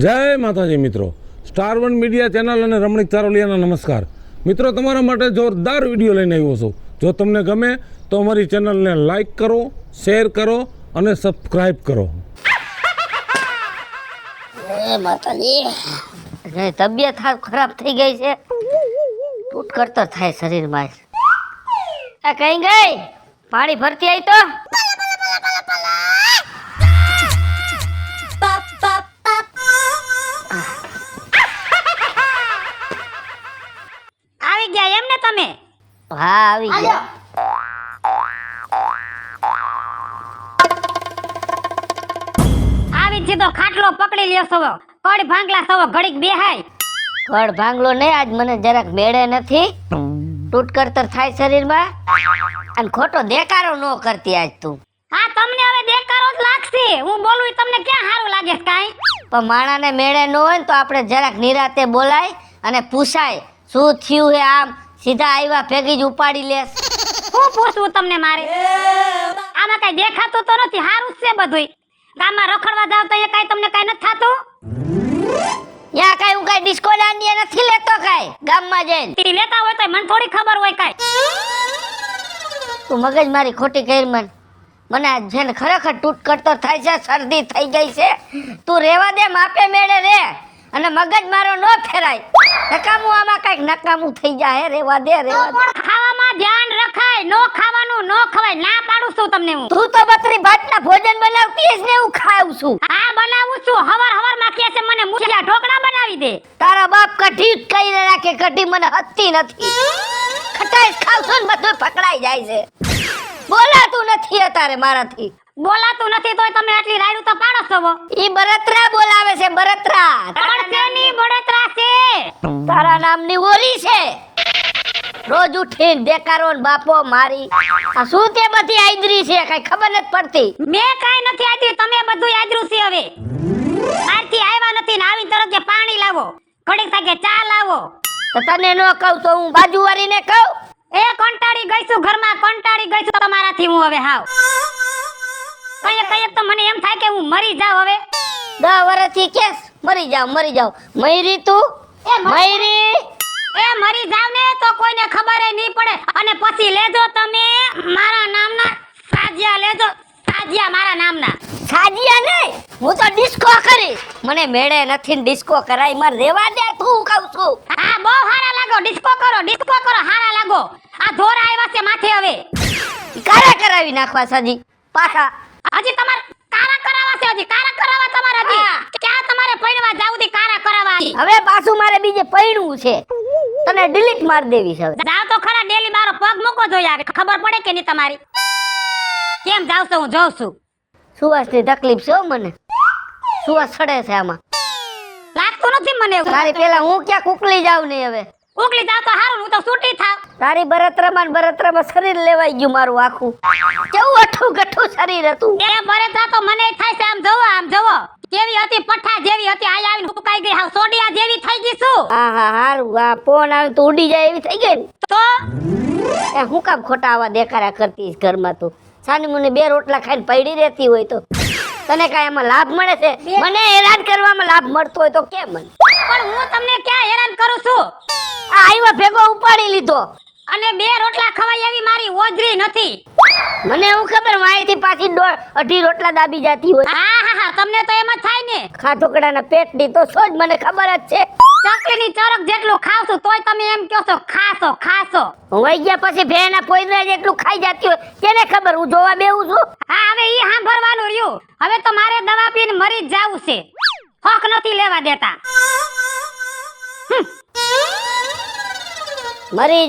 જય માતાજી મિત્રો, સ્ટાર1 મીડિયા ચેનલ અને રમણીક ચારોલિયાના નમસ્કાર મિત્રો. તમારા માટે જોરદાર વિડીયો લઈને આવ્યો છું. જો તમને ગમે તો અમારી ચેનલને લાઈક કરો, શેર કરો અને સબસ્ક્રાઈબ કરો. માતાજી તબિયત ખરાબ થઈ ગઈ છે, તૂટ કરતો થાય શરીરમાં. આ કઈ ગઈ પાણી ભરતી આવી તો આવી ગયા એમ ને તમે? હા આવી ગયા. આવી છે તો ખાટલો પકડી લ્યો છો, કડ ભાંગલા છો, ઘડીક બેહાય. કડ ભાંગલો નહીં, આજ મને જરાક મેળે નથી, તૂટ કરતર થાય શરીરમાં. અને ખોટો દેકારો ન કરતી આજ તું. હા તમને હવે દેકારો જ લાગશે. હું બોલું તમને ક્યાં સારું લાગે છે કાઈ? પણ માણાને મેળે ન હોય ને તો આપણે જરાક નિરાતે બોલાય અને પૂછાય શું થયું હે. આમ સીધા આવ્યા ભેગી જ ઉપાડી લેસ. હું પૂછું તમને મારે? આમાં કઈ દેખાતું તો નથી, સારું જ છે બધુંય. ગામમાં રખડવા જાવ તો એ કઈ તમને કઈ નથી થાતું? યા કઈ હું કઈ ડિસ્કો દાંડિયા નથી લેતો કઈ ગામમાં જઈને. તી લેતા હોય તો મને થોડી ખબર હોય કઈ. તું મગજ મારી ખોટી કરી મને આજ છે ને ખરેખર તૂટ કરતો થાય છે, શરદી થઈ ગઈ છે. તું રેવા દે, માપે મેળે રે અને મગજ મારો ન ફેરાય. નકામું આમાં કઈક નકામું થઈ જાય. રેવા દે રેવા દે. ખાવામાં ધ્યાન રખાય, નો ખાવાનું નો ખવાય, ના પાડું છું તમને હું. તું તો બત્રી ભાતના ભોજન બનાવતી જ ને હું ખાઉં છું. હા બનાવું છું. હવાર માં કહે છે મને મુઠિયા ઢોકળા બનાવી દે. તારા બાપ કઢી કઈ રાખે, કઢી મને હત્તી નથી. ખટાઈ ખાવ છું ને બધું પકડાઈ જાય છે. બોલાતું નથી અત્યારે મારાથી. બોલાતું નથી તોય તમે આટલી રાયડું તો પાડો છો. ઈ બળતરા બોલાવે છે, બળતરા. પણ તેની બળતરા છે. તારા નામની ઓલી છે. રોજ ઉઠીને દેકારો ને બાપો મારી. આ શું તે બધી આદરી છે, કઈ ખબર નથી પડતી. મેં કાઈ નથી આદરી, તમે બધું આદરું છે. હવે બહારથી આવ્યા નથી ને આવી તરત કે પાણી લાવો, ઘડીક થાય કે ચા લાવો. તો તને ન કહું તો હું બાજુવાળીને કહું? એ કંટાળી ગઈ છું, ઘરમાં કંટાળી ગઈ છું તમારાથી હું હવે. હાવ કઈ તો મને એમ થાય કે હું મરી જાઉં હવે. 10 વર્ષથી કેસ મરી જાવ મયરી તું મયરી. એ મરી જાવ ને તો કોઈને ખબર નહીં પડે. અને પછી લેજો તમે મારા નામના સાજિયા લેજો. સાજિયા મારા નામના. સાજિયા નહીં, હું તો ડિસ્કો કરીશ. મને મેળે નથી ને ડિસ્કો કરાય. માર રેવા દે તું કહું છું. હા બહુ હારા લાગો, ડિસ્કો કરો હારા લાગો. આ ધોરા આવ્યા છે માથે હવે. કારા કરાવી નાખવા સાજી પાછા. હજી તમારે કારા કરાવવા છે, હજી કારા કરાવવા તમારે હજી. ક્યાં તમારે પૈણવા જાવું થી કારા કરાવવા? હવે પાછું મારે બીજે પૈણવું છે. તને ડિલીટ માર દેવી છે હવે. જાવ તો ખરા, ડેલી મારો પગ મૂકો જોઈએ, આવે ખબર પડે કે નહીં તમારી. કેમ જાવ છો હું જોઉં છું. સુવાસની તકલીફ છે હો મને. સુવાસ ચડે છે આમાં. લાગતું નથી મને એવું. તારી પેલા હું ક્યાં કુકલી જાવ નહીં હવે. ઉકલી જાવ તો હારું, હું તો છૂટી થાવ. તારી બરતરામાં શરીર લેવાઈ ગયું મારું આખું. કેવું અઠું ગઠું શરીર હતું. એ બરતરા તો મને થાય છે. આમ જોવો કેવી હતી, પઠ્ઠા જેવી હતી. આઈ આવીને સુકાઈ ગઈ, હાવ સોડિયા જેવી થઈ ગઈ છું. હા હારું. આ ફોન આવે તો ઉડી જાય એવી થઈ ગઈ ને. તો એ હું કામ ખોટા આવા દેખાડા કરતી ઘરમાં? તું સાની મને 2 રોટલા ખાઈને પડી રહેતી હોય તો તને કાંઈ એમાં લાભ મળે છે? મને હેરાન કરવામાં લાભ મળતો હોય તો કેમ મને? પણ હું તમને ક્યાં હેરાન કરું છું? આ આવ્યો ભેગો ઉપાડી લીધો. અને 2 રોટલા ખવાય એવી મારી ઓજરી નથી. મને એવું ખબર માહિતી પાછી 2.5 રોટલા દાબી જાતી હોય. હા તમને તો એમ જ થાય ને. ખાટોકડાના પેટની તો છો જ મને ખબર જ છે. ચકલીની ચરક જેટલું ખાવ છું તોય તમે એમ કહો છો ખાસો. વઈ ગયા પછી ભેના પોઈરા જેટલું ખાઈ જાતી હોય કેને ખબર? હું જોવા બેહું છું. હા હવે ઈ સાંભળવાનું રહ્યું. હવે તો મારે દવા પીને મરી જ જાવું છે. હોક નથી લેવા દેતા. મરી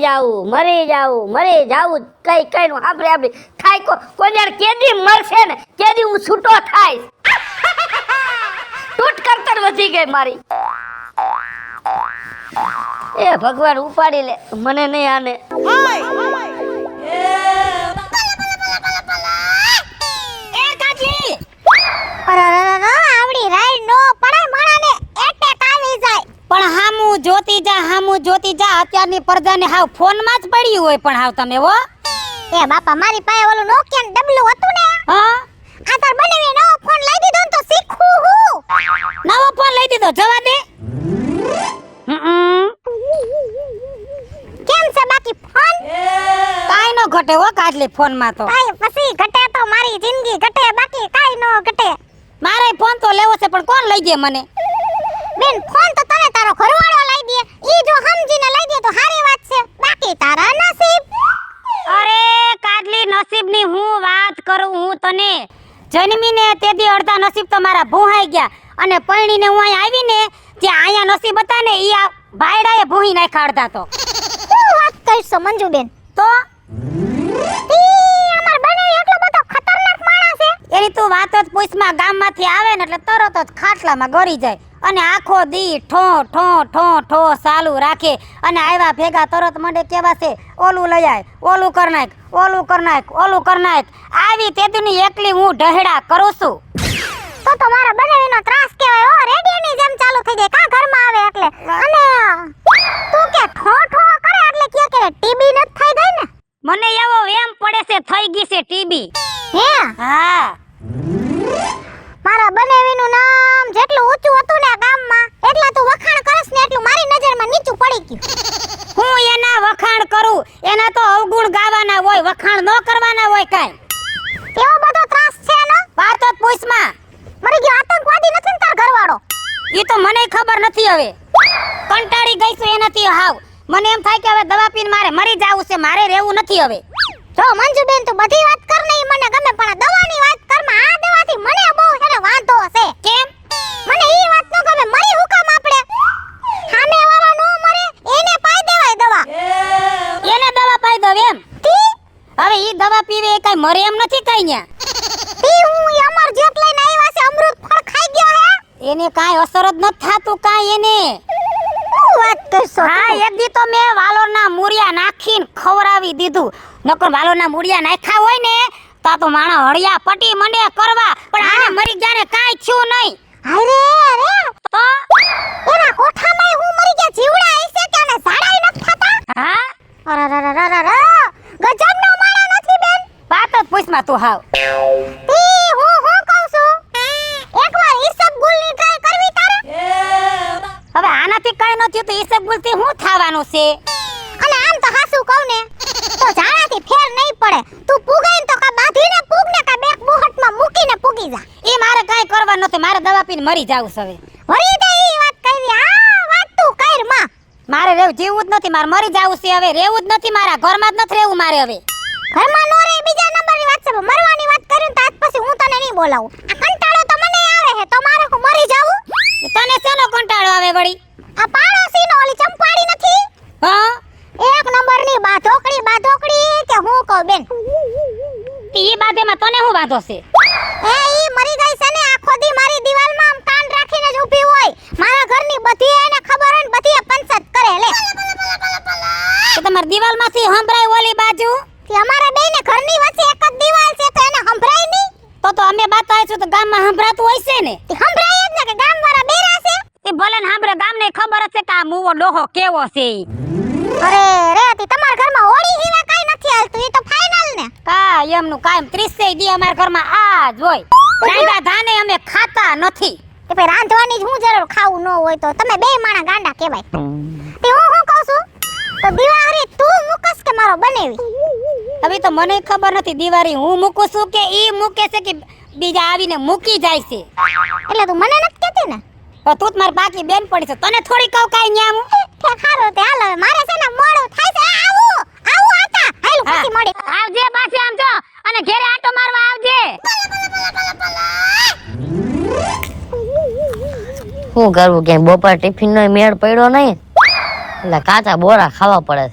જાવું કઈ નું આપણે થાય કોઈ કેદી મળશે ને કેદી હું છૂટો થાય. તૂટ કરતર વધી ગઈ મારી. એ ભગવાન ઉપાડી લે મને નહીં આને. આવડી રાઈ નો પડાય માણાને એટેક આવી જાય. પણ હામું જોતી જા અત્યારની પરજાને હાવ ફોનમાં જ પડ્યું હોય. પણ હાવ તમે હો એ બાપા મારી પાસે ઓલું નોકિયા ડબલું હતું ને હા આ તાર બનાવી નવો ફોન લઈ દીધો ને તો શીખું હું નવો ફોન લઈ દીધો જવા દે કેમ છે બાકી ફોન કાઈ નો ઘટે હો કાજલી ફોન માં તો કાઈ પછી ઘટે તો મારી જિંદગી ઘટે બાકી કાઈ નો ઘટે મારે ફોન તો લેવો છે પણ કોણ લઈ દે મને બેન ફોન તો તને તારો ઘરવાળો લઈ દે ઈ જો સમજીને લઈ દે તો સારી વાત છે બાકી તારા નસીબ અરે કાજલી નસીબની હું વાત કરું હું તને જન્મીને તેદી અડધા નસીબ તો મારા ભૂહાઈ ગયા અને પૈણીને હું અહીં આવીને જે આયા નસીબ હતા ને ઈ આ ભાઈડાએ ભૂહી નાખ્યા અડધા તો શું વાત કરશો મંજુબેન તો ઈ અમાર બનાવી એટલો બધો ખતરનાક માણસ છે એની તું વાત જ પૂછમાં ગામમાંથી આવે ને એટલે તરત જ ખાટલામાં ગરી જાય અને આખો દી ઠો ઠો ઠો ઠો ચાલુ રાખે અને આવ્યા ભેગા તરત મંડે કેવા છે ઓલું લઈ આય ઓલું કર નાખ ઓલું કર નાખ ઓલું કર નાખ આવી તેદુની એકલી હું ઢહેડા કરું છું તો મારા બનાવીનો ત્રાસ કહેવાય હો રેડિયોની જેમ ચાલુ થઈ જાય કા ઘરમાં આવે એટલે અને તું કે ઠો ઠો કરે એટલે કે ટીબી ન થઈ ગઈ ને મને એવો એમ પડે છે થઈ ગઈ છે ટીબી હે હા મારા બનાવીનું નામ જેટલું ઊંચું હતું ને ગામમાં એટલા તું વખાણ કરસ ને એટલું મારી નજરમાં નીચું પડી ગયું હું એના વખાણ કરું એના તો અવગુણ ગાવાના હોય વખાણ ન કરવાના હોય કાઈ એવો બધો ત્રાસ છે ને વાત જ પૂછમાં મરી ગયો આતંકવાદી નથી ને તાર ઘરવાળો ઈ તો મને ખબર નથી હવે કંટાળી ગઈ છું એનાથી હાવ મને એમ થાય કે હવે દવા પીને મારે મરી જાવું છે મારે રહેવું નથી હવે જો મંજુબેન તું બધી વાત કર ને ઈ મને ગમે પણ દવાની વાત કર માં આ દવાથી મને બહુ હેને વાંધો છે કેમ મને ઈ વાત ન ગમે મરી હું કામ આપણે સામે વાળા નો મરે એને પાઈ દેવાય દવા એને દવા પાઈ દવ એમ તી હવે ઈ દવા પીવે એ કઈ મરે એમ નથી કઈ ન્યા તી હું અમર જેટ લઈને આવ્યા છે અમૃત ફળ ખાઈ ગયો હે એને કાઈ અસર જ ન થાતું કાઈ એને વાત કરશો હા એક દી તો મે વાલોરના મૂળિયા નાખીને ખવરાવી દીધું નકર વાલોરના મૂળિયા નાખ્યા હોય ને તો માણા હળિયા પટી મંડે કરવા પણ આને મરી જાને કાઈ થયું નહીં અરે અરે તો એના કોઠામાં હું મરી ગયા જીવડા આઈસે કે આને ઝાડાઈ ન થતા હા અરરરરરર ગજબનો માણા નથી બેન વાત જ પૂછમાં તું હાવ તી હું કહું છું એકવાર હિસાબ ગુલની ટ્રાય કરવી તારે હવે આનાથી કઈ ન થયું તો હિસાબ ગુલથી હું થાવાનું છે અને આમ તો હાસુ કહું ને તો ઝાડાથી ફેર નહીં પડે તું પુગાઈને તો કા બાંધીને પુગ ને કા બેક બોહટમાં મૂકીને પુગી જા ઈ મારે કાઈ કરવાનું નથી મારે દવા પીને મરી જાવું છે હવે મરી દે ઈ વાત કરી આ વાત તું કર માં મારે રેવ જીવવું જ નથી મારે મરી જાવું છે હવે રેવું જ નથી મારા ઘરમાં જ નથી રહેવું મારે હવે ઘરમાં નો રે બીજા નંબરની વાત છે મરવાની વાત કર્યું તો આજ પછી હું તને નહીં બોલાવું આ કંટાળો તો મને આવે છે તો મારે હું મરી જાવું તને શેનો કંટાળો આવે વળી આ પાડોશીનો ઓલી ચંપાડી નથી હા એક નંબરની બાધોકડી કે હું કહું બેન ઈ બાધેમાં તને હું વાંધો છે એ ઈ મરી ગઈ છે ને આખો દી મારી દીવાલમાં આમ કાન રાખીને જ ઊભી હોય મારા ઘરની બધી એને ખબર હોય ને બધી પંચાયત કરે લે તો તમારી દીવાલમાંથી સંભળાય ઓલી બાજુ કે અમારા બેયને ઘરની વચ્ચે એક જ દીવાલ છે તો એને સંભળાય નહીં તો અમે બાત આવીશું તો ગામમાં સંભળાતું હોય છે ને તે સંભળાય જ ને કે ગામવાળા બેરા છે એ ભલે ને સાંભળે ગામને ખબર છે કે આ મુવો ડોહો કેવો છે અરે રે તી તમાર ઘરમાં હોળી હિવા કાઈ નથી હાલતું ઈ તો ફાઇનલ ને કા એમનું કાયમ 30 દી અમાર ઘરમાં આ જ હોય ગાંડા ધાને અમે ખાતા નથી તે પે રાંધવાની જ હું જરૂર ખાવું ન હોય તો તમે બે માણા ગાંડા કહેવાય તે હું કહું છું તો દિવાળી તું મુકસ કે મારો બનેવી હવે તો મને ખબર નથી દિવાળી હું મૂકું છું કે ઈ મૂકે છે કે બીજા આવીને મૂકી જાય છે એટલે તું મને નથી કહેતી ને તો તું મારી બાકી બેન પડી છે તને થોડી કહું કાઈ ન્યા હું ખારો તે હાલ હવે મારે છે ને મોડું થાય છે આવું આતા હાલ પછી મળી આવજે પાછી આમ જો અને ઘરે આટો મારવા આવજે શું કરવું કે બપોર ટિફિન નો મેળ પડ્યો નહીં એટલે કાચા બોરા ખાવા પડે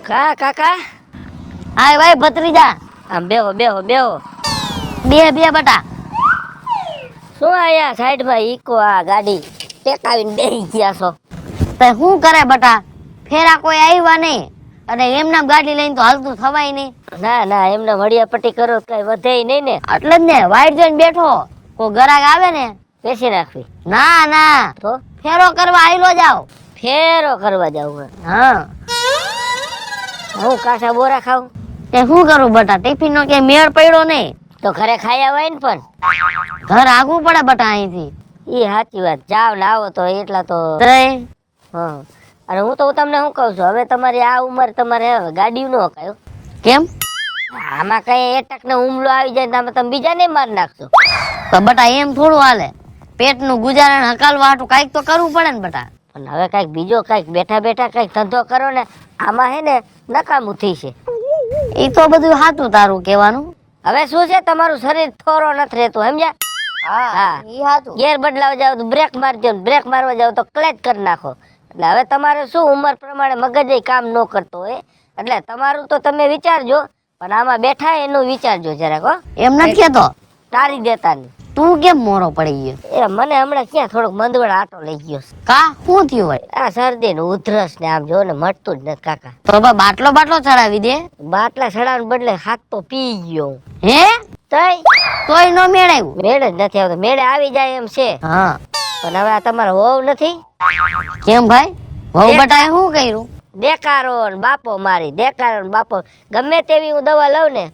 છે કાકા આય ભાઈ ભત્રીજા આમ બેહો બે બટા શું આયા સાઈડ ભાઈ ઈકો આ ગાડી ટેકાવીને બેહી ગયા છો તો શું કરે બટા ફેરા કોઈ આવ્યા નહીં અને એમના ગાડી લઈને તો હાલતું થવાય નહીં ના એમને વડિયા પટ્ટી કરો કઈ વધે નહીં ને એટલે જ ને વાઈટ જોઈને બેઠો કોઈ ગરાક આવે ને બેસી રાખવી ના તો ફેરો કરવા આયલો જાવ ફેરો કરવા જાવ હા હું કાચા બોરા ખાવ તે શું કરું બટા ટિફિન નો કે મેળ પડ્યો નહીં તો ઘરે ખાઈ આવાય ને પણ ઘર આગવું પડે બટા અહીંથી. ઈ સાચી વાત. જાવ ને આવો તો એટલા તો હા. અને હું તો તમને શું કહું છું, હવે તમારી આ ઉંમર તમારે હવે ગાડી નો હકાયો. કેમ? આમાં કઈ એટક ને હુમલો આવી જાય ને આમાં તમે બીજાને માર નાખશો. તો બટા એમ થોડું હાલે. પેટનું ગુજારણ હકાલવા હાટું કાંઈક તો કરવું પડે ને બટા. પણ હવે કઈક બીજો કઈક બેઠા બેઠા કઈક ધંધો કરો ને, આમાં હે ને નકામું થઈ છે. એ તો બધું હાતું તારું કહેવાનું. હવે શું છે, તમારું શરીર થોરો નથી રહેતું, સમજ્યા? હા, ઈ હાતું. ગેર બદલાવા જાવ તો બ્રેક મારજો, બ્રેક મારવા જાવ તો ક્લચ કરી નાખો. એટલે હવે તમારે શું ઉંમર પ્રમાણે મગજ કામ ન કરતો હોય, એટલે તમારું તો તમે વિચારજો, પણ આમાં બેઠા એનું વિચારજો જરાક. હો, એમ નથી કેતો. તારી દેતા નહીં. તું કેમ મોરો પડી ગયો? એ મને હમણાં ક્યાં થોડોક મંદવડ આટો લઈ ગયો છે. કા શું થયું વળી? આ શરદી ને ઉધરસ ને આમ જો ને મટતું જ નથી કાકા. તો બાટલો બાટલો ચડાવી દે. બાટલા ચડાવવા બદલે હાથ તો પી ગયો. હે? તોય નો મેળાયું. મેળે જ નથી આવતો. મેળે આવી જાય એમ છે, હા, પણ હવે આ તમારો વહુ નથી. કેમ ભાઈ? વહુ બટાએ શું કર્યું? દેકારો ને બાપો મારી, દેકારો ને બાપો. ગમે તેવી હું દવા લઉં ને,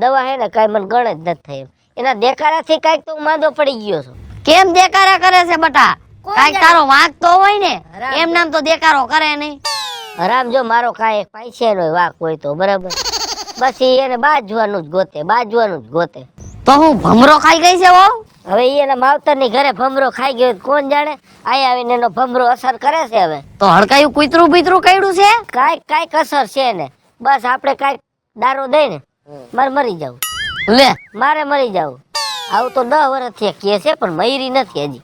દવા હે ને કઈ મને ગણ જ નથી થઈ. એના દેકારાથી કઈક તો હું માંદો પડી ગયો છું. કેમ દેકારા કરે છે બટા? કઈક તારો વાંક તો હોય ને. એમ નામ તો દેકારો કરે નહીં. હરામ જો મારો કાંઈ પૈસા નો વાક હોય તો બરાબર, બસ ઈ એને બાજવાનું જ ગોતે, બાજવાનું જ ગોતે. તો હું ભમરો ખાઈ ગઈ છે વહુ? હવે ઈ એના માવતર ની ઘરે ભમરો ખાઈ ગયો કોણ જાણે. અહીંયા આવીને એનો ભમરો અસર કરે છે. હવે તો હડકાયું કૂતરું બીતરું કર્યું છે? કાંઈક અસર છે ને. બસ આપણે કાંઈક દારૂ દઈ ને મારે મરી જવું. લે, મારે મરી જવું. આવું તો 10 વર્ષથી કહે છે પણ મયરી નથી હજી.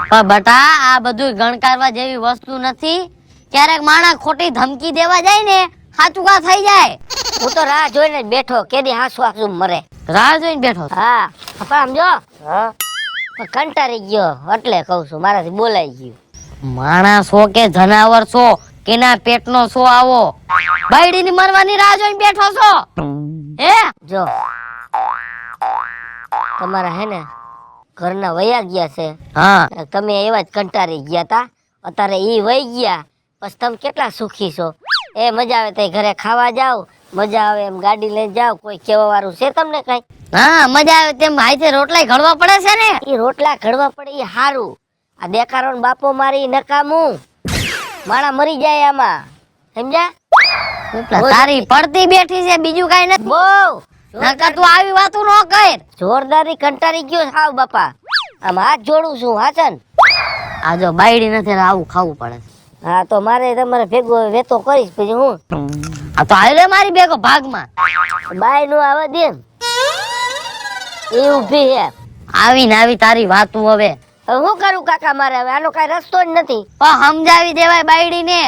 પણ બટા આ બધું ગણકારવા જેવી વસ્તુ નથી. ક્યારેક માણસ ખોટી ધમકી દેવા જાય ને સાચું કા થઈ જાય. હું તો રાહ જોઈને જ બેઠો, કેદી હાસુ મરે. રાહ જોઈને બેઠો. હા, પણ આમ જો કંટાળી ગયો એટલે કઉ છું, મારાથી બોલાઈ ગયું. માણસ હો કે જનાવર છો, કેના પેટનો છો આવો બાયડીની મરવાની રાહ જોઈને બેઠો છો? હે? જો તમારા હે ને ઘરના વયા ગયા છે, હા, તમે એવા જ કંટાળી ગયા તા. અત્યારે ઈ વહી ગયા પછી તમે કેટલા સુખી છો. એ મજા આવે તે ઘરે ખાવા જાવ, મજા આવે એમ ગાડી લઈને જાવ, કોઈ કેવા વાળું છે તમને કઈ? હા, મજા આવે તેમ હાથે રોટલા ઘડવા પડે છે ને. ઈ રોટલા ઘડવા પડે ઈ હારું. આ દેખારો ને બાપો મારી નકામું, માણા મરી જાય આમાં, સમજ્યા? તારી પડતી બેઠી છે, બીજું કઈ નથી. બહુ નકર તું આવી વાતો ન કર. જોરદારી કંટાળી ગયો હાવ બાપા. આમ હાથ જોડું છું હાચન. આ જો બાયડી નથી આવું ખાવું પડે. હા, તો મારે તમારે ભેગો વેતો કરીશ પછી હું. આ તો હાલે મારી ભેગો ભાગમાં. બાય નું આવે દે એ ઊભી હે. આવીને આવી તારી વાતું હવે. હવે હું કરું કાકા? મારે હવે આનો કઈ રસ્તો જ નથી. પણ સમજાવી દેવાય બાયડી ને,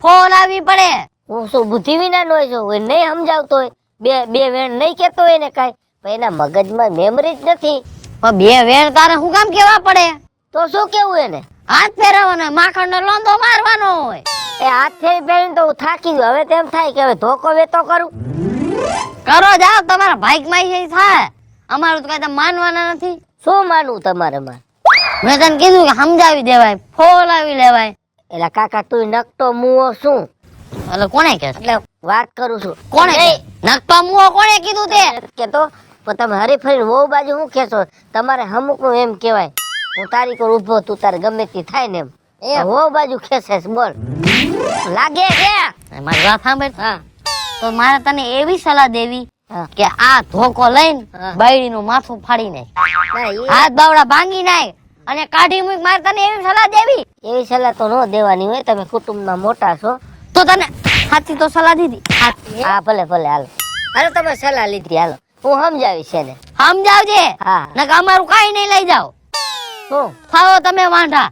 ફોન આવી પડે. હું શું બુદ્ધિ વિના નો છું? નહીં સમજાવતો હોય, બે વેણ નહીં કેતો હોય ને કઈ, એના મગજમાં મેમરી જ નથી. પણ બે વેણ તારે શું કામ કેવા પડે? તો શું કેવું એને? હાથ ફેરવવાનો, માખણ નો લોંદો મારવાનો હોય. એ હાથ ફેરી ફેરીને તો હું થાકી ગયો. હવે તેમ થાય કે હવે ધોકો વેતો કરું. કરો જાઓ, તમારા ભાઈક માં થાય. અમારું તો કઈ માનવાના નથી. શું માનવું તમારે માં? મેં તને કીધું કે સમજાવી દેવાય, ફોન આવી લેવાય. એટલે કાકા તું નકટો મુઓ શું? એટલે કોને કે? એટલે વાત કરું છું. કોણે નકટો મુઓ કોણે કીધું તે? કેતો પણ તમે હરીફરીને વહુ બાજુ શું કેશો? તમારે અમુક નું એમ કેવાય, હું તારી પર ઉભો, તું તારે ગમે તે થાય ને એમ. વહુ બાજુ ખેસે બોલ લાગે કે મારી વાત સાંભળ. હા, તો મારે તને એવી સલાહ દેવી હા. કે આ ધોકો લઈને બાયડી નું માથું ફાડી નાખ, ના, હાથ બાવડા ભાંગી નાખ અને કાઢી મૂક. મારે તને એવી સલાહ દેવી. એવી સલાહ તો ન દેવાની હોય, તમે કુટુંબમાં મોટા છો. તો તને સાચી તો સલાહ દીધી. હા, ભલે ભલે, હાલો હાલો, તમે સલાહ લીધી, હાલો હું સમજાવીશ એને. સમજાવજે. હા, નકર અમારું કાઈ નહીં લઈ જાઓ. શું થાઓ તમે વાંઢા.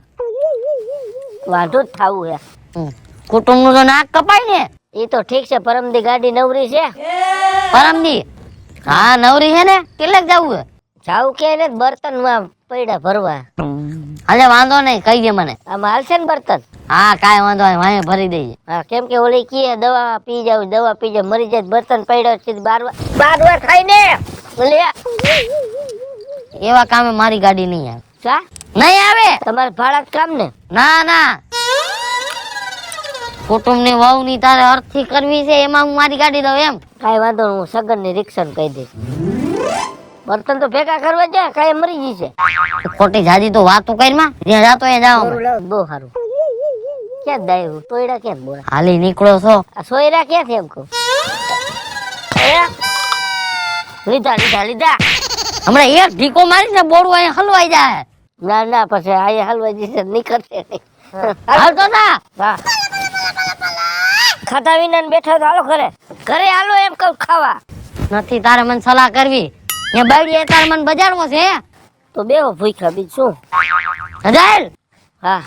વાંધો જ થાવું હે. કુટુંબ નું તો નાક કપાય ને. એ તો ઠીક છે, પરમદી ગાડી નવરી છે. પરમદી? હા, નવરી છે ને. કેટલેક જવું હે? જાવું કે એને બર્તન માં પૈડા ભરવા. અરે વાંધો નહીં, કહી દે મને. આમાં હાલશે ને બર્તન? હા, કાંઈ વાંધો નહીં, વાંહે ભરી દઈએ. હા, કેમ કે ઓલી કી દવા પી જાવ, દવા પી જાવ, મરી જાય, બર્તન પડ્યા છે 12 વાર ખાઈ ને. એવા કામે મારી ગાડી નહીં આવે. ચા નહીં આવે. તમારે ભાડા કામ ને? ના ના, કુટુંબ ની વહુ ની તારે અર્થી કરવી છે, એમાં હું મારી ગાડી દઉં એમ? કાંઈ વાંધો નહીં, હું સગન ની રિક્ષન કહી દઈશ. બર્તન તો ભેગા કરવા જાય કાંઈ મરી જશે. ખોટી જાજી તો વાતો કરીમાં જ્યાં જાતો એ જાવ બહુ સારું. ક્યાં દાયું તોયડા ક્યાં બોલા હાલી નીકળો છો. આ સોયરા ક્યાંથી એમ કહું લીધા લીધા લીધા. હમણાં એક ઢીકો મારીને બોરું અહીં હલવાઈ જાય. ના ના પછી અહીંયા હલવાઈ જશે નીકળશે નહીં. હાલતો ના હા ખાતા વિના ને બેઠા તો હાલો ઘરે ઘરે હાલો એમ કહું ખાવા. નથી તારે મને સલાહ કરવી. એ બાયડી તારે મને બજારમાં છે તો બેહો ભૂખ્યા બીજું શું. હજાર હા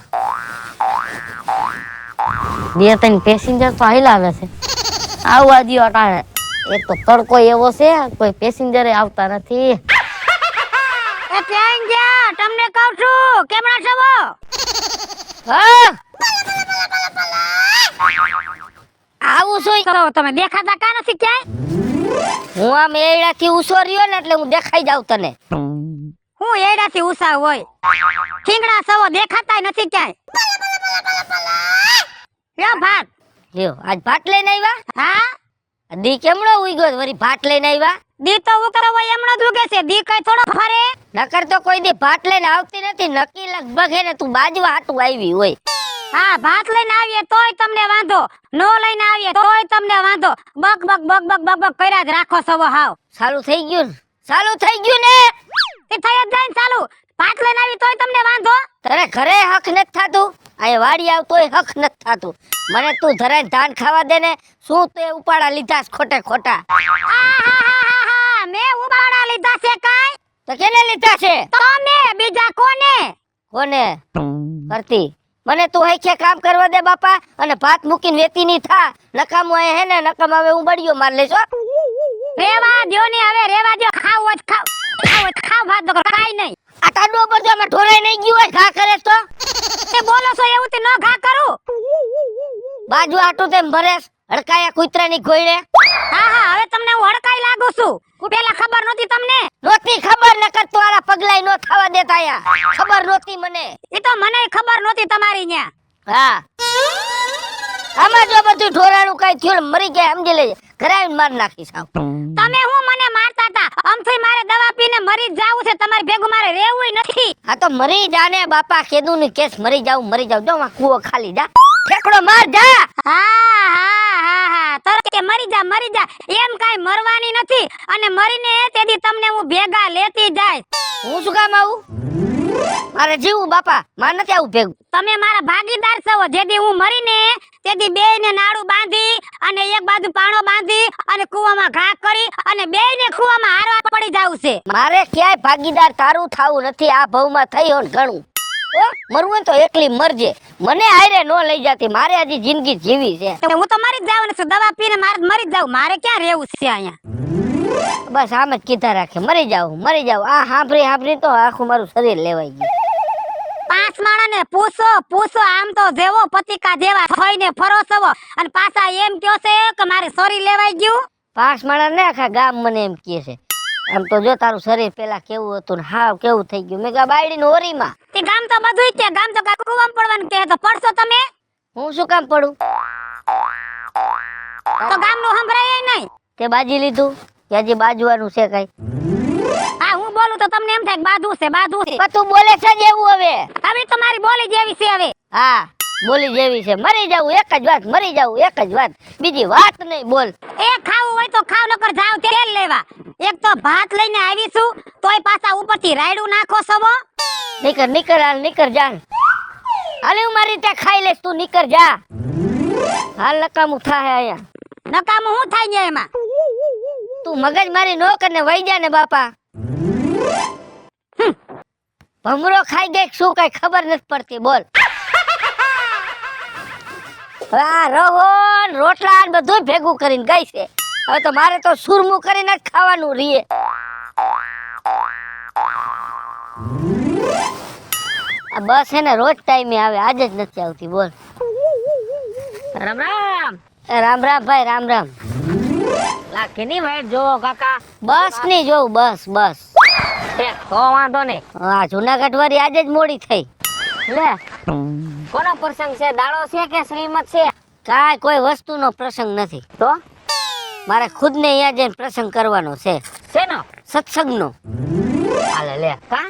બે ત્રણ પેસેન્જર તો હલાવે છે. આવવા દ્યો અટાણે. એક તો તડકો એવો છે કોઈ પેસેન્જર આવતા નથી. એ ક્યાં ગયા તમને કહું છું કેમણા છો? હા આવું શું કરો તમે દેખાતા કા નથી ક્યાંય? હું આમ એડાથી ઉસો રહ્યો ને એટલે હું દેખાઈ જાઉં તને. હું એડાથી ઉસા હોય થીંગડા સવો દેખાતાય નથી ક્યાંય. લ્યો ભાત. લ્યો આજ ભાત લઈને આવ્યા. હા દી કેમડો ઉગ્યો વળી ભાત લઈને આવ્યા. દી તો ઉકરો હોય એમણો જ ઉગે છે. દી કઈ થોડો ફરે. નકર તો કોઈ દી ભાત લઈને આવતી નથી. નક્કી લગભગ હે ને તું બાજવા હાટું આવી હોય. હા ભાત લઈને આવીએ તોય તમને વાંધો, નો લઈને આવીએ તોય તમને વાંધો. Buck buck buck buck buck buck કર્યા જ રાખો સવો હાવ. ચાલુ થઈ ગયું ને ચાલુ થઈ ગયું ને. તે થઈ જ જાય ને ચાલુ. ભાત લઈને આવી તોય તમને વાંધો. તારે ઘરે હક નથી થાતું. અહીંયા વાડી આવતોય હક નથી થાતું. મને તું ધરાય ધાન ખાવા દે ને. શું તે ઉપાડા લીધા છે ખોટે ખોટા? આહાહાહાહા, મેં ઉબાડા લીધા છે કાઈ? તો કેને લીધા છે? તમે બીજા કોને? કોને કરતી? મને તું હૈખે કામ કરવા દે બાપા અને ભાત મૂકીને વેતી ની થા. નકામો હે ને નકામ હવે હું બળિયો માર લેજો. રેવા દ્યો ને હવે રેવા દ્યો. ખાવ જ ખાવ. ખાવ જ ખાવ ભાત તો કાઈ નહીં. આ તાડો પર જો અમે ઢોરાઈ નહીં ગયું હોય ઘા કરે તો. તે બોલો છો એવું તે નો ઘા કરું. બાજુ આટું તેમ ભરેસ હડકાયા કૂતરાની ઘોડે. હા હા હવે તમને હું હડકાઈ લાગુ છું. પેલા ખબર નહોતી તમને? નોતી ખબર નકર તારા પગલાય નો થવા દેતા આયા. ખબર નોતી મને. એ તો મને ખબર નહોતી તમારી ન્યા. હા આમાં જો બધું ઢોરાનું કઈ થયું મરી ગયા સમજી લેજે. ઘરે આવીને માર નાખીશ. તમે હું મને મારતા હતા. અમથી મારે દવા પીને મરી જ જાવું છે. તમારી ભેગું મારે રહેવુંય નથી. આ તો મરી જાને બાપા કેદું ની કેસ મરી જાવ જો આ કૂવો ખાલી જા. ઠેકડો માર જા. હા હા હા હા તરત કે મરી જા એમ કાઈ મરવાની નથી. અને મરીને તેદી તમને હું ભેગા લેતી જાય. હું શું કામ આવું? મારે જીવું બાપા માર નથી આવું ભેગું. તમે મારા ભાગીદાર છો. જેદી હું મરીને તેદી બેયને નાડું બાંધી અને એક બાજુ પાણો બાંધી અને કૂવામાં ઘા કરી અને બેયને કૂવામાં હારવા પડી જાવ છે. મારે ક્યાંય ભાગીદાર તારું થાવું નથી. આ ભવમાં થઈ હોન ઘણું. મરવું હોય તો એકલી મરજે. મને હારે નો લઈ જાતી. મારે હજી જિંદગી જીવી છે. હું તો મરી જ જાવ ને દવા પીને મારે મરી જ જાવ. મારે ક્યાં રહેવું છે અહીંયા? બસ આમ જ કીધા રાખે મરી જાવ. આ હાંભરી તો આખું મારું શરીર લેવાઈ ગયું. પાંચ માણાને પૂછો આમ તો જેવો પતિકા જેવા થઈને ફરોસવો અને પાછા એમ કહો છે કે મારે શરીર લેવાઈ ગયું. પાંચ માણા ને આખા ગામ મને એમ કહે છે. આમ તો જો તારું શરીર પેલા કેવું હતું ને હાવ કેવું થઈ ગયું. મેં કા બાયડી નો ઓરીમાં. તે ગામ તો બધુંય કે ગામ તો કાકુ કુવામ પડવાનું કે તો પડશો તમે. હું શું કામ પડું? તો ગામ નું સંભળાય નહીં. તે બાજી લીધું કે હજી બાજવાનું છે કઈ? હા હું બોલું તો તમને એમ થાય કે બાધું છે પણ તું બોલે છે જ એવું હવે. હવે તો મારી બોલી જેવી છે હવે. હા બોલી જેવી છે. મરી જાવું એક જ વાત. મરી જાવું એક જ વાત. બીજી વાત નહીં બોલ. એ ખાવું હોય તો ખાવ નકર જાવ તેલ લેવા. એક તો ભાત લઈને આવીશું તોય પાછા ઉપરથી રાયડું નાખો સવો. નીકર જા. હાલે હું મારી રીતે ખાઈ લઈશ. તું નીકર જા. હાલ નકામું થાય આયા. નકામું હું થાય ને એમાં? તું મગજ મારી નો કરને વઈ જા ને બાપા. ભમરો ખાઈ ગઈ શું કઈ ખબર નથી પડતી. બોલ. આ રોહન રોટલા ને બધું ભેગું કરીને ગઈ છે. હવે તો મારે તો સુરમું કરીને જ ખાવાનું રીએ. આ બસ હે ને રોજ ટાઈમે આવે. આજે જ નથી આવતી. બોલ. રામ રામ. રામ રામ ભાઈ રામ રામ. કેની વાઈટ જોવો કાકા? બસ ની જોઉં બસ. તો વાંધો નહીં. હા જુનાગઢ વાળી આજે જ મોડી થઈ. લે કોનો પ્રસંગ છે? દાડો છે કે શ્રીમત છે? કાંઈ કોઈ વસ્તુનો પ્રસંગ નથી. તો મારે ખુદ ને અહીંયા જઈને પ્રસંગ કરવાનો છે. શેનો? સત્સંગનો. હાલે લે કા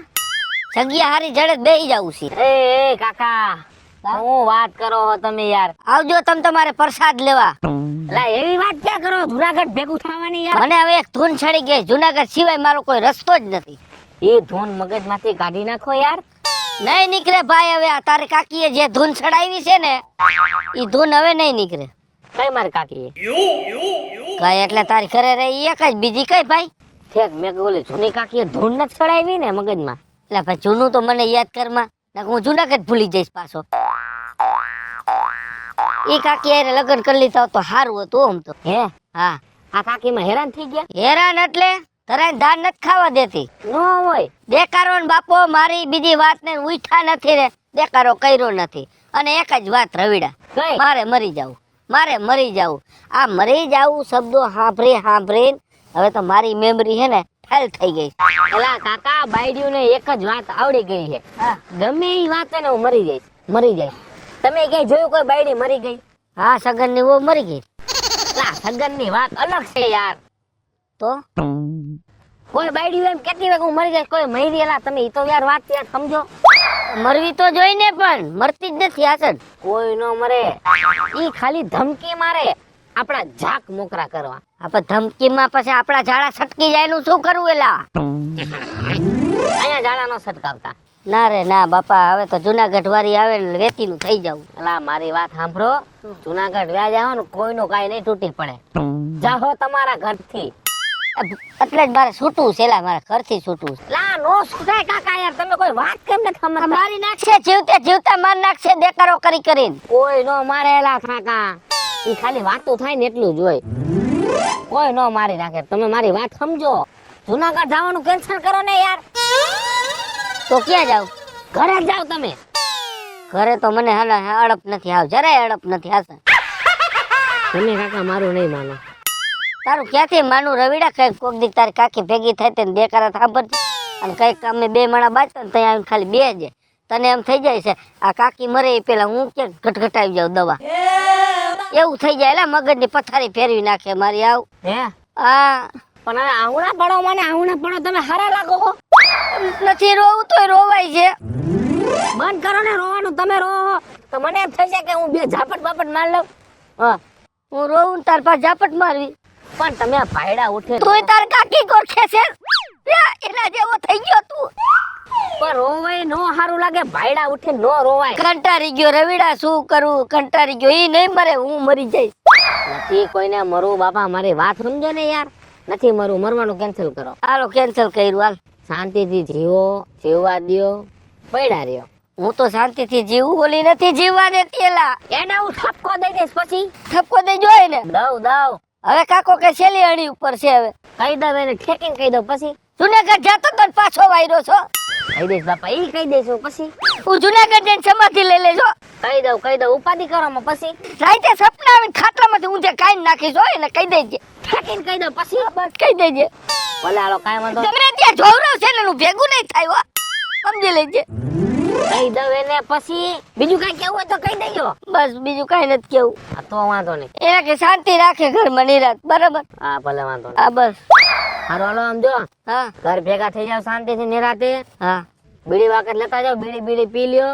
જગ્યા હારી જડે બેહી જાવું છે. એ કાકા હું વાત કરો છો તમે યાર આવજો તમે તમારે પ્રસાદ લેવા. લા એવી વાત ક્યાં કરો જુનાગઢ ભેગું થવાની યાર મને હવે એક ધૂન ચડી ગઈ. જુનાગઢ સિવાય મારો કોઈ રસ્તો જ નથી. એ ધૂન મગજમાંથી કાઢી નાખો યાર નહીં નીકળે ભાઈ. હવે આ તારી કાકીએ જે ધૂન ચડાવી છે ને એ ધૂન હવે નહીં નીકળે. કઈ મારી કાકી કઈ એટલે તારી ઘરે રહી એક જ, બીજી કઈ ભાઈ? ઠેક મેં ઓલી જૂની કાકીએ ધૂન નથી ચડાવી ને મગજમાં એટલે ભાઈ જૂનું તો મને યાદ કરમાં, નકર હું જુનાગઢ ભૂલી જઈશ પાછો. એ કાકી હારે લગ્ન કરી લીધા હોત તો સારું હતું આમ તો. હે હા, આ કાકીમાં હેરાન થઈ ગયા હેરાન એટલે તરાય ધાન નથી ખાવા દેતી. નો હોય દેકારો ને બાપો મારી બીજી વાત ને ઉઠા નથી રે, દેકારો કર્યો નથી. અને એક જ વાત રવિડા, કઈ મારે મરી જાવું, મારે મરી જાવું. આ મરી જાવું શબ્દો સાંભળીને હવે તો મારી મેમરી હે ને ફેલ થઈ ગઈ. એલા કાકા બાયડીયું ને એક જ વાત આવડી ગઈ છે ગમે એ વાત ને હું મરી જઈશ. તમે કઈ જોયું કોઈ બાયડી મરી ગઈ? હા, સગન ની વો મરી ગઈ. લા સગન ની વાત અલગ છે યાર. તો કોઈ બાયડી એમ કેટલી વાર હું મરી ગઈ કોઈ મરી એલા તમે ઈ તો યાર વાત યાર સમજો. મરવી તો જોઈ ને પણ મરતી જ નથી. આસન કોઈ નો મરે ઈ ખાલી ધમકી મારે આપણા ઝાક મોકરા કરવા. આપણે ધમકીમાં પછી આપણા ઝાડા છટકી જાય નું શું કરવું? એલા અહીંયા ઝાડા નો સટકાવતા. ના રે ના બાપા, હવે તો જુનાગઢ વાળી આવે ને વેતી નું થઈ જવું. એલા મારી વાત સાંભળો, જુનાગઢ વ્યા જાઓ ને કોઈનું કાઈ નહીં તૂટી પડે. જાઓ તમારા ઘરથી. એટલે જ મારે છૂટવું છે. એલા મારા ઘરથી છૂટવું છે. લા નો સુધાય કાકા યાર તમે કોઈ વાત કેમ નથી સમજતા? મારી નાખશે, જીવતે જીવતા માર નાખશે દેકારો કરી કરીને. કોઈ નો મારે એલા કાકા, ઈ ખાલી વાતો થાય ને એટલું જ હોય. કોઈ નો મારી નાખે. તમે મારી વાત સમજો. જુનાગઢ જવાનું કેન્સલ કરો ને યાર. તો ક્યાં જાવ? ઘરે જ જાવ તમે. ઘરે તો મને અડપ નથી આવ, જરાય અડપ નથી આવશે. તમે કાકા મારું નહીં માનો. તારું ક્યાંથી માનું રવિડા? કઈક કોક દી તારી કાકી ભેગી થાય તે દેકારા સાંભળતી અને કઈક અમે બે માણા બાજતા ને ત્યાં ખાલી બે જ તને એમ થઈ જાય છે આ કાકી મરે એ પેલા હું ક્યાં ઘટઘટાવી જાઉં દવા. એવું થઈ જાય. એલા મગજની પથારી ફેરવી નાખે મારી. આવ હે હા, પણ હવે આહુણા પડો મને આહુણા પડો તમે હારા લાગો છો. નથી રોવું તોય રોવાય છે. બંધ કરો ને રોવાનું. તમે રો તો મને એમ થઈ જાય કે હું બે ઝાપટ બાપટ માર લઉં. હા હું રોવું ને તાર પાસે ઝાપટ મારવી. પણ તમે ભાયડા ઉઠે તોય તાર કાકી ગોરખે છે. એના જેવો થઈ ગયો તું. પણ રોવાય નો હારું લાગે. ભાયડા ઉઠે નો રોવાય. કંટાળી ગયો રવિડા, શું કરું? કંટાળી ગયો. ઈ નહીં મરે, હું મરી જઈશ. નથી કોઈને મરવું બાપા. મારી વાત સમજો ને યાર. નથી મરવું. મરવાનું કેન્સલ કરો. હાલો કેન્સલ કર્યું. હાલ શાંતિથી જીવો. જીવવા દ્યો. પડ્યા રહ્યો. હું તો શાંતિથી જીવું, બોલી નથી જીવવા દેતી. એલા એને હું ઠપકો દઈ દઈશ પછી. ઠપકો દઈ જોઈ ને. દઉં હવે કાકો કે છેલ્લી અણી ઉપર છે. હવે કહી દઉં એને ઠેકીને કહી દઉં પછી. જુનાગઢ જતો તો ને પાછો વાયરો છો. કહી દઈશ બાપા. ઈ કહી દઈશું પછી. હું જુનાગઢ જઈને સમાધિ લઈ લેજો. કહી દઉં ઉપાધિ કરવામાં પછી. રાતે સપના આવીને ખાટલામાંથી ઊંધે કાઢી નાખીશ. હોય ને કહી દેજે. ઠેકીને કહી દઉં પછી. બસ કહી દેજે. ભલે હાલો કાંઈ વાંધો નહીં. તમને ત્યાં જોવરાવ છે ને એનું ભેગું નહીં થાય. હો સમજી લેજે. કહી દઉં એને પછી. બીજું કાંઈ કેવું હોય તો કહી દેજો. બસ બીજું કઈ નથી કેવું. હા તો વાંધો નહીં. એના કે શાંતિ રાખે ઘરમાં નિરાત. બરાબર? હા ભલે વાંધો નહીં. હા બસ. હારો હાલો આમ જો હા ઘર ભેગા થઈ જાવ શાંતિથી નિરાતે. હા બીડી વાકર લેતા જાવ. બીડી પી લ્યો.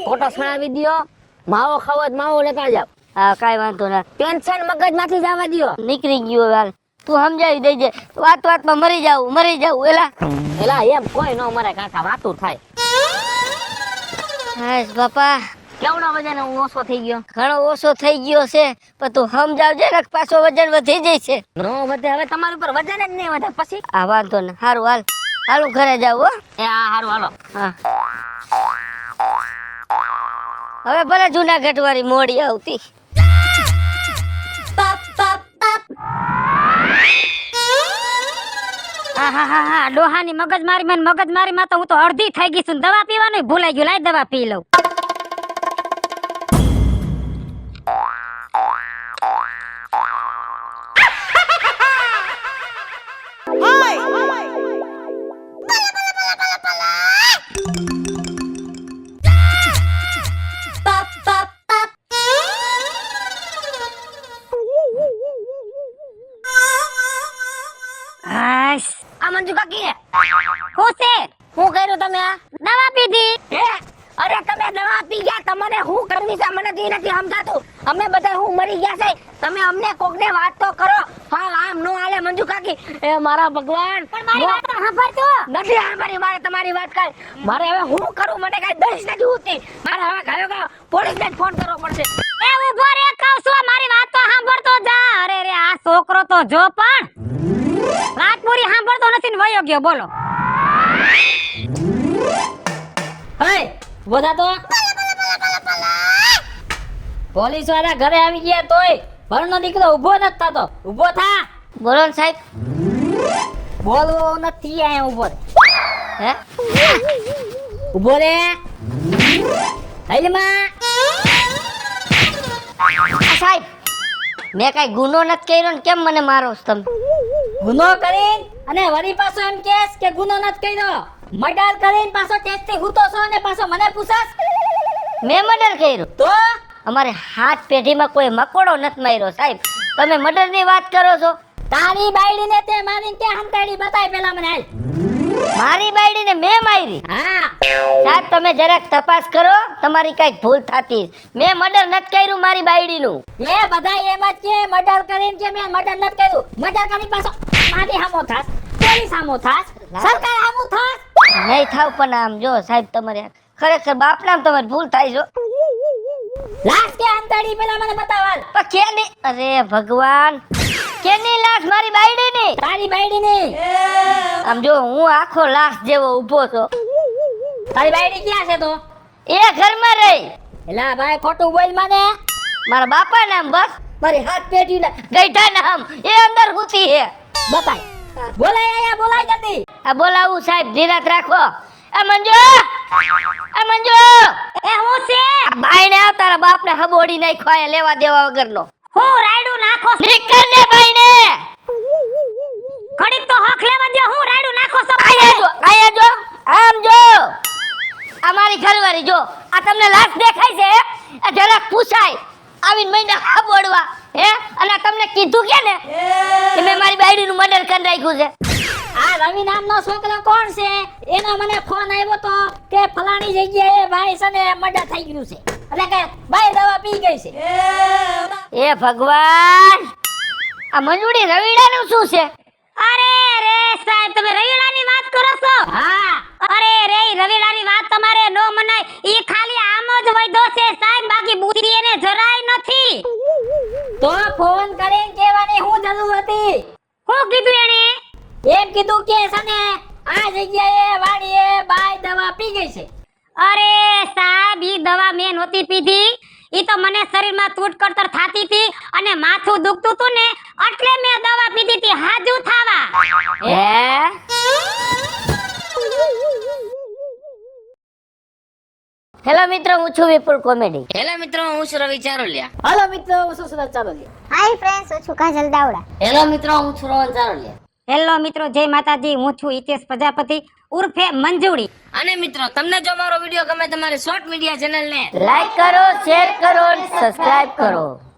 ફોટો સડાવી દ્યો. માવો ખાવો હોય તો માવો લેતા જાવ. હા કાંઈ વાંધો ના. ટેન્શન મગજમાંથી જવા દ્યો. નીકળી ગયો. હાલ તું સમજાવી દેજે. વાતમાં મરી જાવું. એલા એલા એમ કોઈ નો મરે કાકા. વાતું થાય. હા બાપા, કેવડો વજન હું ઓછો થઈ ગયો? ઘણો ઓછો થઈ ગયો છે. પણ તું સમજાવજે ને પાછો વજન વધી જાય છે. નો વધે. હવે તમારી ઉપર વજન જ નહીં વધે પછી. હા વાંધો ને. સારું હાલ. હાલું ઘરે જાવ. હો એ હા હારું હાલો. હા હવે ભલે જુનાગઢ વાળી મોડી આવતી. હા ડોહાની મગજમારી માં તો હું તો અડધી થઈ ગઈ છું. દવા પીવાનું ભૂલાઈ ગયું. લાય દવા પી લઉં. હાશ આ મંજુ કાકી હું છે શું કર્યું તમે આ દવા પીધી હે અરે તમે દવા પી ગયા તમને શું કરવી છે મને તી નથી સમજાતું અમે બધા હું મરી ગયા છે તમે અમને કોકને વાત તો કરો હા આમ નો હાલે મંજુ કાકી એ મારા ભગવાન પણ મારી વાત તો સાંભળજો નથી સાંભળી મારે તમારી વાત કાઈ મારે હવે હું કરું મને કઈ દસ નથી ઉઠતી મારે હવે ગયો પોલીસને ફોન કરવો પડશે એ ઉભો રે કહું છું મારી વાત તો સાંભળતો જા અરે રે આ છોકરો તો જો પણ વાત પૂરી સાંભળતો નથી ને વયો ગયો બોલો હે બધા તો પોલીસ વાળા ઘરે આવી ગયા તોય ભરનો દીકરો ઊભો નથી થતો ઊભો થા બોલો ને સાહેબ. બોલવો નથી અહીંયા ઊભો રે હે ઊભો રે હૈલમાં આ સાહેબ મેં કઈ ગુનો નથી કર્યો ને કેમ મને મારો છો તમે? ગુનો કરીને અને વળી પાછો એમ કેસ કે ગુનો નથી કર્યો મર્ડર કરીને પાછો ટેસ્ટથી હૂતો છો અને પાછો મને પૂછાસ મેં મર્ડર કર્યું? તો અમારે હાથ પેઢીમાં કોઈ મકોડો નથી માર્યો સાહેબ. તમે મર્ડરની વાત કરો છો? તારી બાયડીને તે મારીને તે હંતાડી બતાય પેલા મને હાલ મારી બાયડીને મેં મારી? હા સાહેબ તમે જરાક તપાસ કરો તમારી કઈક ભૂલ થતી. મેં મર્ડર નથી કર્યું મારી બાયડીનું. એ બધા એમ જ કે મર્ડર કરીને કે મેં મર્ડર નથી કર્યું મર્ડર કરીને પાછો મારી સામો થાસ પોલીસ સામો થાસ સરકાર સામો થાસ નહીં થાવ પણ આમ જો સાહેબ તમારે ખરેખર બાપનામ તમારી ભૂલ થાય છો. લાશ કે હંતાડી પેલા મને બતાવાલ પણ કેની? અરે ભગવાન કેની લાશ? મારી બાયડીની. તારી બાયડીની આમ જો હું આખો લાશ જેવો ઊભો છો. તારી બાયડી ક્યાં છે તો એ ઘરમાં રહી. એલા ભાઈ ખોટું બોલ મને મારા બાપા નામ બસ મારી હાથ પેઢીના ગઈઢા નામ એ અંદર હુતી હે. બતાય બોલાય આયા બોલાય જલ્દી આ બોલાવું સાહેબ ધીરજ રાખો. એ મંજુ એ મંજુ એ હું છે ભાઈને આવ તારા બાપને હબોડી નાખ્યો અહીંયા લેવા દેવા વગરનો. હું રાયડું નાખો નીકળ ને ભાઈને. ઘડીક તો હક લેવા દે હું રાયડું નાખો છો આયા જો આમ જો આ મારી ઘરવાળી જો આ તમને લાશ દેખાય છે આ જરાક પૂછાય આવીને મહિને હબોડવા હે અને તમને કીધું કે ને કે મેં મારી બાયડીનું મર્ડર કરી નાખ્યું છે. આ રવિ નામનો છોકરો કોણ છે એનો મને ફોન આવ્યો તો કે ફલાણી જગ્યાએ ભાઈ છે ને મર્ડર થઈ ગયું છે એટલે કે ભાઈ દવા પી ગઈ છે એ ભગવાન આ મંજુડી રવિડાનું શું છે? અરે રે સાહેબ તમે રવિડાની વાત કરો છો હા અરે રે રવિડાની વાત તમારે નો મનાય ઈ ખાલી આમ જ વૈધો છે સાહેબ બાકી બુદ્ધિ એને જરાય નથી. તો ફોન કરીને કહેવાની હું જરૂર હતી હું કીધું એને એમ કીધું કે છે ને આ જગ્યાએ વાડીએ બાઈ દવા પી ગઈ છે અરે સાહેબ ઈ દવા મેં નહોતી પીધી ઈ તો મને શરીરમાં તૂટ કડતર થાતી હતી અને માથું દુખતું હતું ને એટલે મેં દવા પીધી હતી હાજુ થાવા. હે હેલો મિત્રો હું છું વિપુલ કોમેડી. હેલો મિત્રો હું છું રવિ ચારોલિયા હેલો મિત્રો હું છું સુરત ચારોલિયા હાય ફ્રેન્ડ્સ હું છું કાજલ દાવડા. હેલો મિત્રો હું છું રોહન ચારોલિયા હેલો મિત્રો જય માતાજી હું છું હિતેશ પ્રજાપતિ ઉર્ફે મંજુડી. અને મિત્રો તમને જો મારો વિડિયો ગમે તમારી શોર્ટ મીડિયા ચેનલ ને લાઈક કરો, શેર કરો, સબસ્ક્રાઇબ કરો.